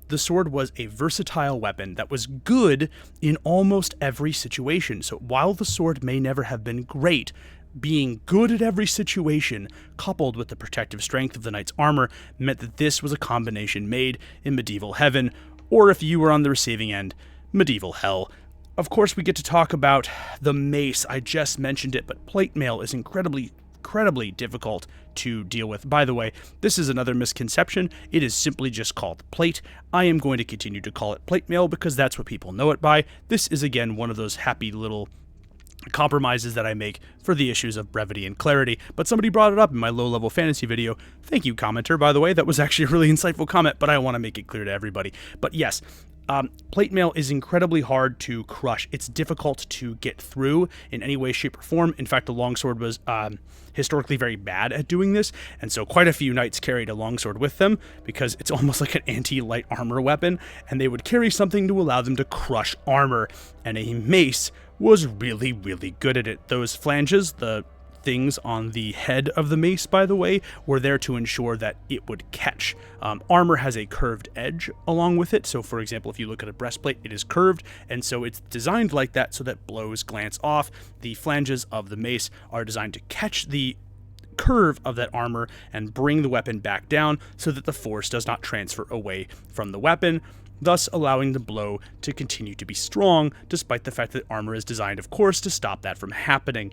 The sword was a versatile weapon that was good in almost every situation. So while the sword may never have been great, being good at every situation, coupled with the protective strength of the knight's armor, meant that this was a combination made in medieval heaven, or if you were on the receiving end, medieval hell. Of course, we get to talk about the mace. I just mentioned it, but plate mail is incredibly difficult to deal with. By the way, this is another misconception. It is simply just called plate. I am going to continue to call it plate mail because that's what people know it by. This is, again, one of those happy little compromises that I make for the issues of brevity and clarity, but somebody brought it up in my low-level fantasy video. Thank you, commenter, by the way. That was actually a really insightful comment, but I want to make it clear to everybody. But yes, Plate mail is incredibly hard to crush. It's difficult to get through in any way, shape, or form. In fact, the longsword was historically very bad at doing this, and so quite a few knights carried a longsword with them because it's almost like an anti-light armor weapon, and they would carry something to allow them to crush armor, and a mace was really, really good at it. Those flanges, the things on the head of the mace, by the way, were there to ensure that it would catch. Armor has a curved edge along with it, so for example, if you look at a breastplate, it is curved, and so it's designed like that so that blows glance off. The flanges of the mace are designed to catch the curve of that armor and bring the weapon back down so that the force does not transfer away from the weapon, thus allowing the blow to continue to be strong, despite the fact that armor is designed, of course, to stop that from happening.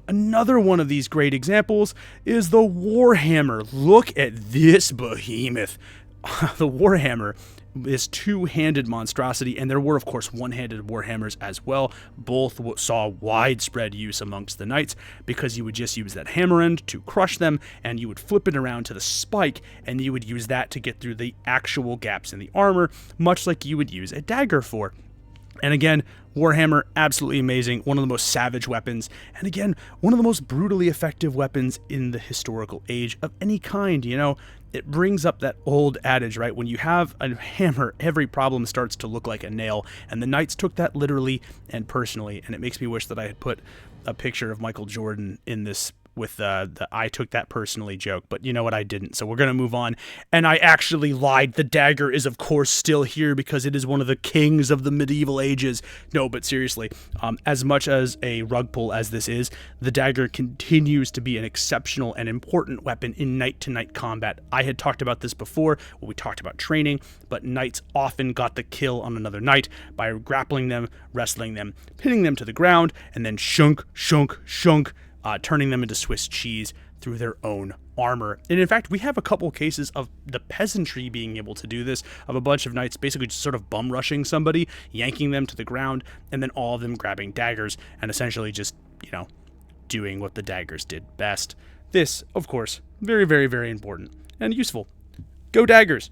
Another one of these great examples is the Warhammer. Look at this behemoth. The Warhammer, this two-handed monstrosity, and there were, of course, one-handed Warhammers as well. Both saw widespread use amongst the knights because you would just use that hammer end to crush them, and you would flip it around to the spike, and you would use that to get through the actual gaps in the armor, much like you would use a dagger for. And again, Warhammer, absolutely amazing, one of the most savage weapons, and again, one of the most brutally effective weapons in the historical age of any kind. You know, it brings up that old adage, right? When you have a hammer, every problem starts to look like a nail, and the knights took that literally and personally, and it makes me wish that I had put a picture of Michael Jordan in this with the I took that personally joke, but you know what, I didn't, so we're going to move on. And I actually lied. The dagger is, of course, still here because it is one of the kings of the medieval ages. No, but seriously, as much as a rug pull as this is, the dagger continues to be an exceptional and important weapon in knight-to-knight combat. I had talked about this before when we talked about training, but knights often got the kill on another knight by grappling them, wrestling them, pinning them to the ground, and then shunk, shunk, shunk, turning them into Swiss cheese through their own armor. And in fact, we have a couple cases of the peasantry being able to do this, of a bunch of knights basically just sort of bum rushing somebody, yanking them to the ground, and then all of them grabbing daggers and essentially just, you know, doing what the daggers did best. This, of course, very, very, very important and useful. Go daggers!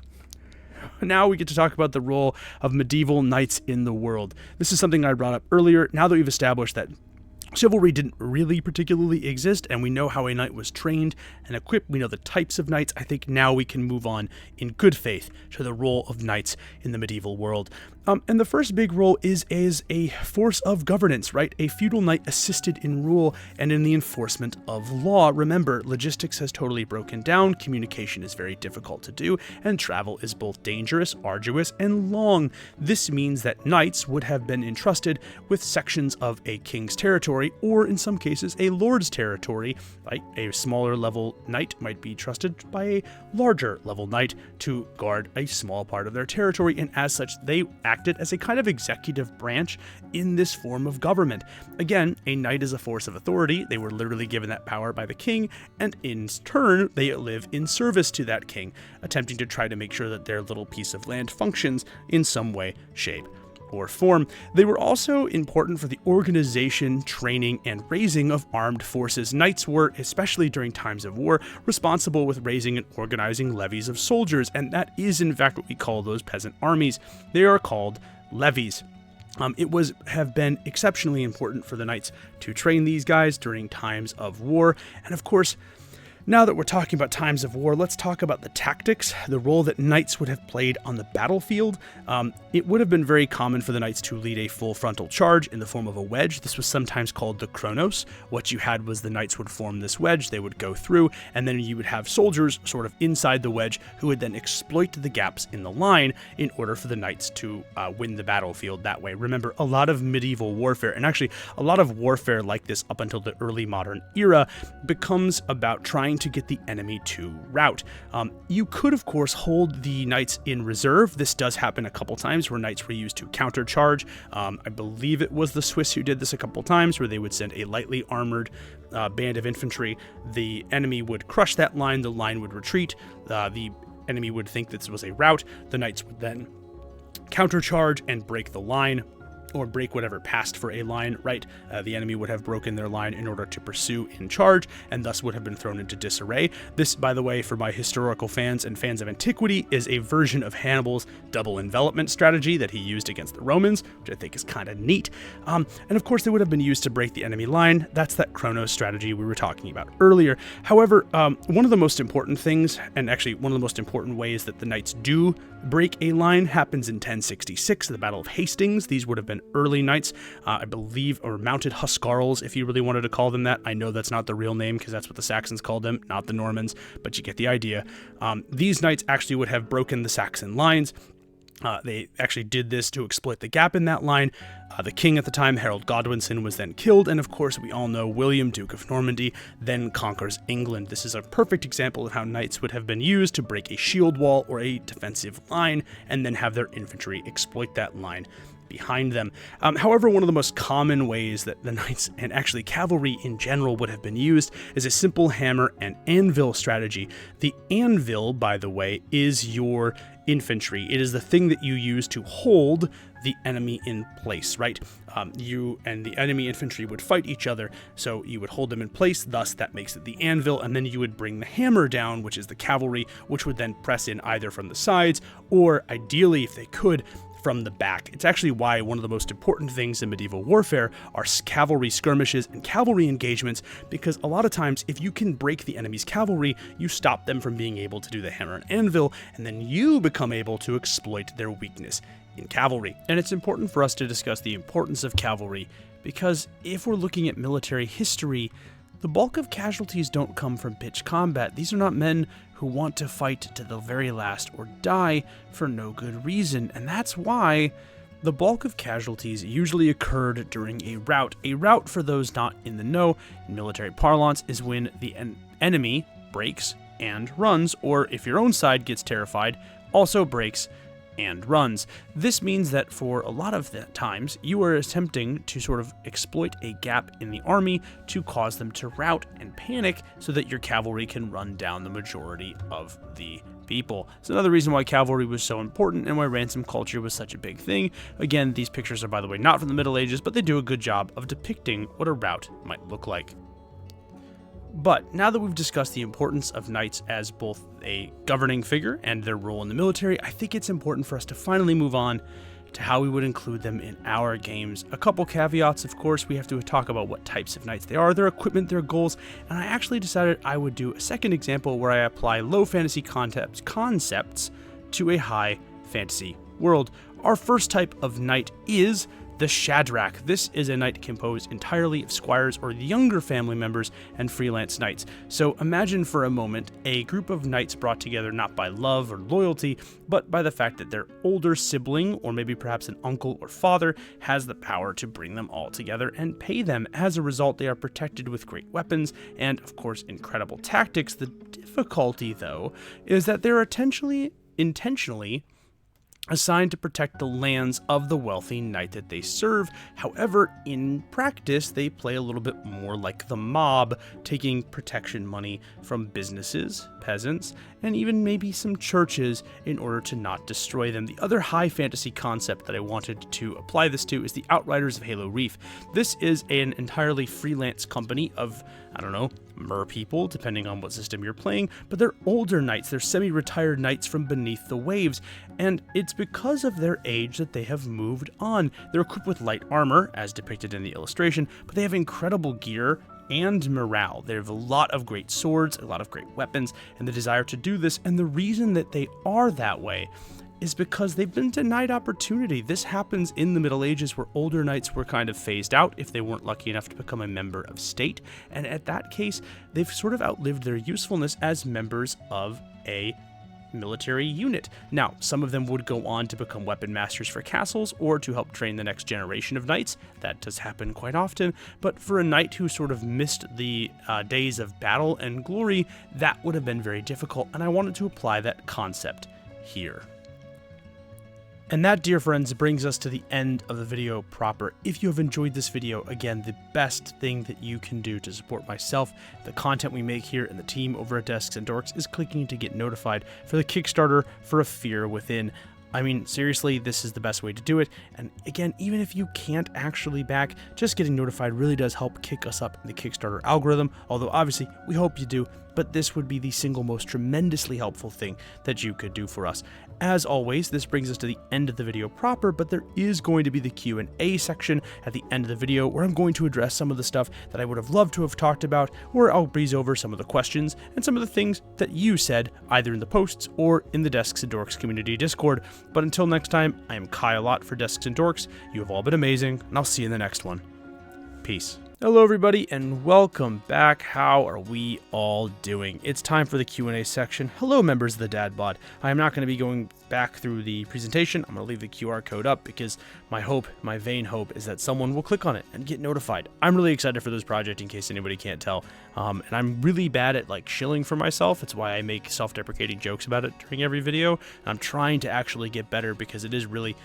Now we get to talk about the role of medieval knights in the world. This is something I brought up earlier. Now that we've established that chivalry didn't really particularly exist, and we know how a knight was trained and equipped, we know the types of knights, I think now we can move on in good faith to the role of knights in the medieval world. And the first big role is as a force of governance, right? A feudal knight assisted in rule and in the enforcement of law. Remember, logistics has totally broken down, communication is very difficult to do, and travel is both dangerous, arduous, and long. This means that knights would have been entrusted with sections of a king's territory, or in some cases, a lord's territory. Like a smaller level knight might be trusted by a larger level knight to guard a small part of their territory, and as such, they acted as a kind of executive branch in this form of government. Again, a knight is a force of authority. They were literally given that power by the king, and in turn, they live in service to that king, attempting to try to make sure that their little piece of land functions in some way, shape, or form. They were also important for the organization, training, and raising of armed forces. Knights were, especially during times of war, responsible with raising and organizing levies of soldiers, and that is in fact what we call those peasant armies. They are called levies. It have been exceptionally important for the knights to train these guys during times of war, and of course, now that we're talking about times of war, let's talk about the tactics, the role that knights would have played on the battlefield. It would have been very common for the knights to lead a full frontal charge in the form of a wedge. This was sometimes called the Chronos. What you had was the knights would form this wedge, they would go through, and then you would have soldiers sort of inside the wedge who would then exploit the gaps in the line in order for the knights to win the battlefield that way. Remember, a lot of medieval warfare, and actually a lot of warfare like this up until the early modern era, becomes about trying to get the enemy to rout. You could, of course, hold the knights in reserve. This does happen a couple times where knights were used to countercharge. I believe it was the Swiss who did this a couple times, where they would send a lightly armored band of infantry. The enemy would crush that line, the line would retreat, the enemy would think this was a rout, the knights would then countercharge and break the line. or break whatever passed for a line, right? The enemy would have broken their line in order to pursue in charge, and thus would have been thrown into disarray. This, by the way, for my historical fans and fans of antiquity, is a version of Hannibal's double envelopment strategy that he used against the Romans, which I think is kind of neat. And of course, they would have been used to break the enemy line. That's that Chronos strategy we were talking about earlier. However, one of the most important things, and actually one of the most important ways that the knights do break a line, happens in 1066, the Battle of Hastings. These would have been early knights, I believe, or mounted huscarls, if you really wanted to call them that. I know that's not the real name because that's what the Saxons called them, not the Normans, but you get the idea. These knights actually would have broken the Saxon lines. They actually did this to exploit the gap in that line. The king at the time, Harold Godwinson, was then killed, and of course we all know William, Duke of Normandy, then conquers England. This is a perfect example of how knights would have been used to break a shield wall or a defensive line, and then have their infantry exploit that line behind them. However, one of the most common ways that the knights, and actually cavalry in general, would have been used is a simple hammer and anvil strategy. The anvil, by the way, is your infantry. It is the thing that you use to hold the enemy in place, right? You and the enemy infantry would fight each other, so you would hold them in place, thus that makes it the anvil, and then you would bring the hammer down, which is the cavalry, which would then press in either from the sides, or ideally, if they could, from the back. It's actually why one of the most important things in medieval warfare are cavalry skirmishes and cavalry engagements, because a lot of times if you can break the enemy's cavalry, you stop them from being able to do the hammer and anvil, and then you become able to exploit their weakness in cavalry. And it's important for us to discuss the importance of cavalry, because if we're looking at military history, the bulk of casualties don't come from pitched combat. These are not men who want to fight to the very last or die for no good reason, and that's why the bulk of casualties usually occurred during a rout. A rout, for those not in the know, in military parlance, is when the enemy breaks and runs, or if your own side gets terrified, also breaks and runs. This means that for a lot of the times, you are attempting to sort of exploit a gap in the army to cause them to rout and panic so that your cavalry can run down the majority of the people. It's another reason why cavalry was so important and why ransom culture was such a big thing. Again, these pictures are, by the way, not from the Middle Ages, but they do a good job of depicting what a rout might look like. But now that we've discussed the importance of knights as both a governing figure and their role in the military, I think it's important for us to finally move on to how we would include them in our games. A couple caveats, of course. We have to talk about what types of knights they are, their equipment, their goals, and I actually decided I would do a second example where I apply low fantasy concepts to a high fantasy world. Our first type of knight is the Shadrach. This is a knight composed entirely of squires or younger family members and freelance knights. So imagine for a moment a group of knights brought together not by love or loyalty, but by the fact that their older sibling, or maybe perhaps an uncle or father, has the power to bring them all together and pay them. As a result, they are protected with great weapons and, of course, incredible tactics. The difficulty, though, is that they're intentionally assigned to protect the lands of the wealthy knight that they serve. However, in practice, they play a little bit more like the mob, taking protection money from businesses, peasants, and even maybe some churches in order to not destroy them. The other high fantasy concept that I wanted to apply this to is the Outriders of Halo Reef. This is an entirely freelance company of, mer people, depending on what system you're playing, but they're older knights. They're semi-retired knights from beneath the waves, and it's because of their age that they have moved on. They're equipped with light armor, as depicted in the illustration, but they have incredible gear and morale. They have a lot of great swords, a lot of great weapons, and the desire to do this, and the reason that they are that way is because they've been denied opportunity. This happens in the Middle Ages, where older knights were kind of phased out if they weren't lucky enough to become a member of state, and at that case, they've sort of outlived their usefulness as members of a military unit. Now, some of them would go on to become weapon masters for castles or to help train the next generation of knights. That does happen quite often, but for a knight who sort of missed the days of battle and glory, that would have been very difficult, and I wanted to apply that concept here. And that, dear friends, brings us to the end of the video proper. If you have enjoyed this video, again, the best thing that you can do to support myself, the content we make here, and the team over at Desks and Dorks is clicking to get notified for the Kickstarter for A Fear Within. I mean, seriously, this is the best way to do it. And again, even if you can't actually back, just getting notified really does help kick us up in the Kickstarter algorithm, although obviously we hope you do, but this would be the single most tremendously helpful thing that you could do for us. As always, this brings us to the end of the video proper, but there is going to be the Q&A section at the end of the video where I'm going to address some of the stuff that I would have loved to have talked about, where I'll breeze over some of the questions and some of the things that you said either in the posts or in the Desks and Dorks community Discord. But until next time, I am Kyle Lott for Desks and Dorks. You have all been amazing, and I'll see you in the next one. Peace. Hello everybody and welcome back. How are we all doing? It's time for the Q&A section. Hello members of the Dad Bod. I am not going to be going back through the presentation. I'm going to leave the QR code up because my hope, my vain hope, is that someone will click on it and get notified. I'm really excited for this project in case anybody can't tell. And I'm really bad at like shilling for myself. It's why I make self-deprecating jokes about it during every video. And I'm trying to actually get better because it is really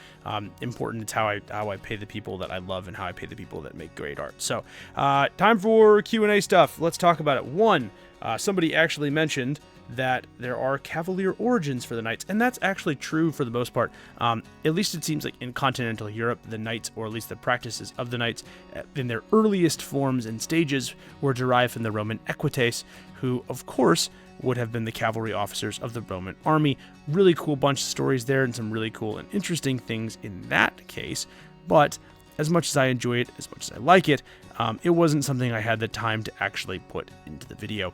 important. It's how I pay the people that I love and how I pay the people that make great art. So time for Q&A stuff. Let's talk about it. One, somebody actually mentioned that there are Cavalier origins for the Knights, and that's actually true for the most part. At least it seems like in continental Europe, the Knights, or at least the practices of the Knights, in their earliest forms and stages, were derived from the Roman equites, who, of course, would have been the cavalry officers of the Roman army. Really cool bunch of stories there, and some really cool and interesting things in that case, but as much as I enjoy it, as much as I like it, it wasn't something I had the time to actually put into the video.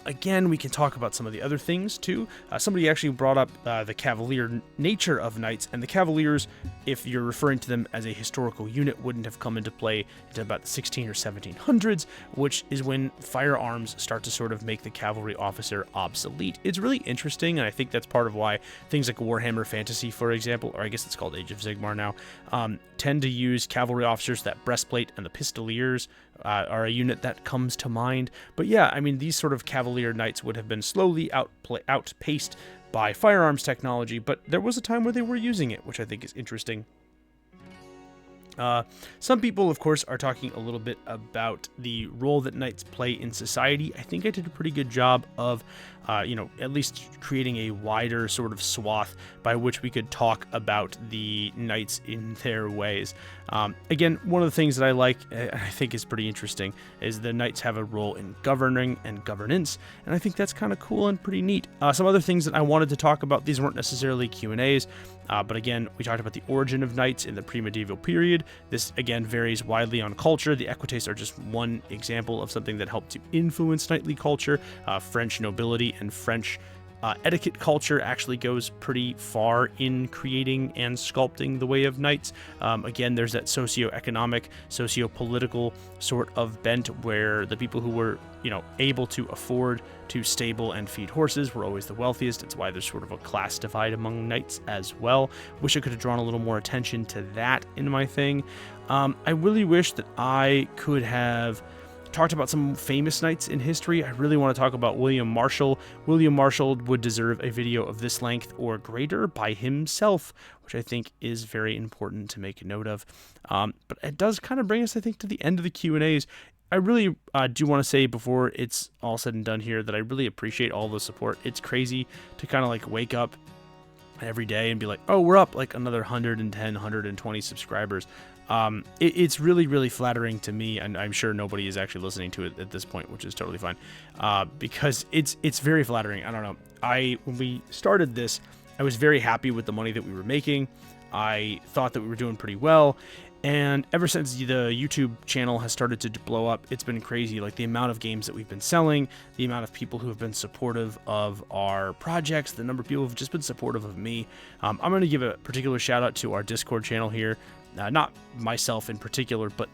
Again, we can talk about some of the other things too. Somebody actually brought up the Cavalier nature of Knights, and the Cavaliers, if you're referring to them as a historical unit, wouldn't have come into play until about the 16 or 1700s, which is when firearms start to sort of make the cavalry officer obsolete. It's really interesting, and I think that's part of why things like Warhammer Fantasy, for example, or I guess it's called Age of Sigmar now, tend to use cavalry officers. That breastplate and the pistoliers are a unit that comes to mind. But yeah, I mean, these sort of Cavalier Knights would have been slowly outpaced by firearms technology, but there was a time where they were using it, which I think is interesting. Some people, of course, are talking a little bit about the role that Knights play in society. I think I did a pretty good job of, at least creating a wider sort of swath by which we could talk about the Knights in their ways. Again, one of the things that I like, and I think is pretty interesting, is the Knights have a role in governing and governance, and I think that's kind of cool and pretty neat. Some other things that I wanted to talk about, these weren't necessarily Q&As, but again, we talked about the origin of Knights in the pre-medieval period. This, again, varies widely on culture. The equites are just one example of something that helped to influence knightly culture. French nobility and French etiquette culture actually goes pretty far in creating and sculpting the way of Knights. Again, there's that socioeconomic, socio-political sort of bent where the people who were, able to afford to stable and feed horses were always the wealthiest. It's why there's sort of a class divide among Knights as well. Wish I could have drawn a little more attention to that in my thing. I really wish that I could have talked about some famous Knights in history. I really want to talk about William Marshall. William Marshall would deserve a video of this length or greater by himself, which I think is very important to make a note of. But it does kind of bring us, I think, to the end of the Q&As. I really do want to say before it's all said and done here that I really appreciate all the support. It's crazy to kind of like wake up every day and be like, oh, we're up like another 110, 120 subscribers. It's really, really flattering to me, and I'm sure nobody is actually listening to it at this point, which is totally fine, because it's very flattering. I don't know. When we started this, I was very happy with the money that we were making. I thought that we were doing pretty well, and ever since the YouTube channel has started to blow up, it's been crazy. Like the amount of games that we've been selling, the amount of people who have been supportive of our projects, the number of people who have just been supportive of me. I'm going to give a particular shout out to our Discord channel here. Not myself in particular, but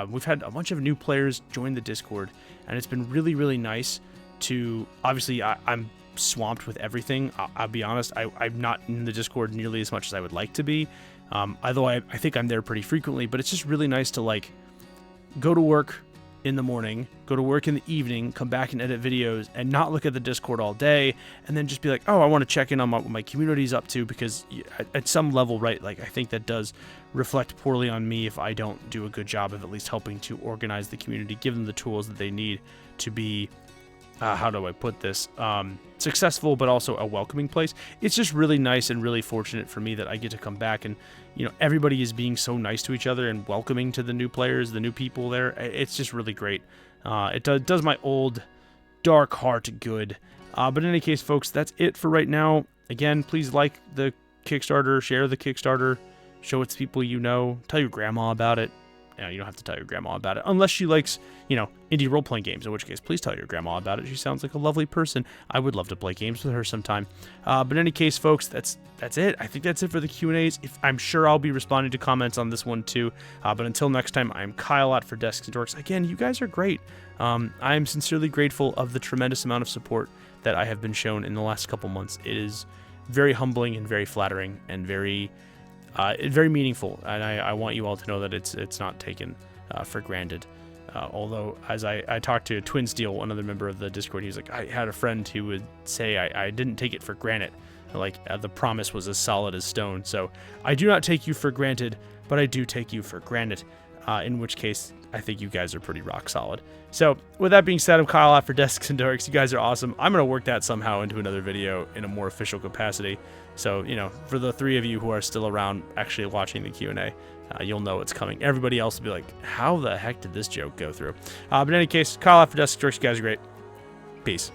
we've had a bunch of new players join the Discord, and it's been really, really nice to, obviously I'm swamped with everything. I'll be honest, I'm not in the Discord nearly as much as I would like to be, although I think I'm there pretty frequently, but it's just really nice to like go to work in the morning, go to work in the evening, come back and edit videos, and not look at the Discord all day, and then just be like, oh, I want to check in on what my community's up to, because at some level, right, like I think that does reflect poorly on me if I don't do a good job of at least helping to organize the community, give them the tools that they need to be how do I put this? Successful, but also a welcoming place. It's just really nice and really fortunate for me that I get to come back and, you know, everybody is being so nice to each other and welcoming to the new players, the new people there. It's just really great. It does my old dark heart good. But in any case, folks, that's it for right now. Again, please like the Kickstarter, share the Kickstarter, show it to people you know, tell your grandma about it. You don't have to tell your grandma about it unless she likes, you know, indie role-playing games, in which case, please tell your grandma about it. She sounds like a lovely person. I would love to play games with her sometime. But in any case, folks, that's it. I think that's it for the Q&As. I'm sure I'll be responding to comments on this one too. But until next time, I'm Kyle at for Desks and Dorks. Again, you guys are great. I am sincerely grateful of the tremendous amount of support that I have been shown in the last couple months. It is very humbling and very flattering and very meaningful, and I want you all to know that it's not taken for granted. Although, as I talked to Twin Steel, another member of the Discord, he was like, I had a friend who would say I didn't take it for granted. Like, the promise was as solid as stone. So I do not take you for granted, but I do take you for granted. In which case, I think you guys are pretty rock solid. So with that being said, I'm Kyle out for Desks and Dorks. You guys are awesome. I'm going to work that somehow into another video in a more official capacity. So, you know, for the 3 of you who are still around actually watching the Q&A, you'll know it's coming. Everybody else will be like, how the heck did this joke go through? But in any case, Kyle out for Desks and Dorks. You guys are great. Peace.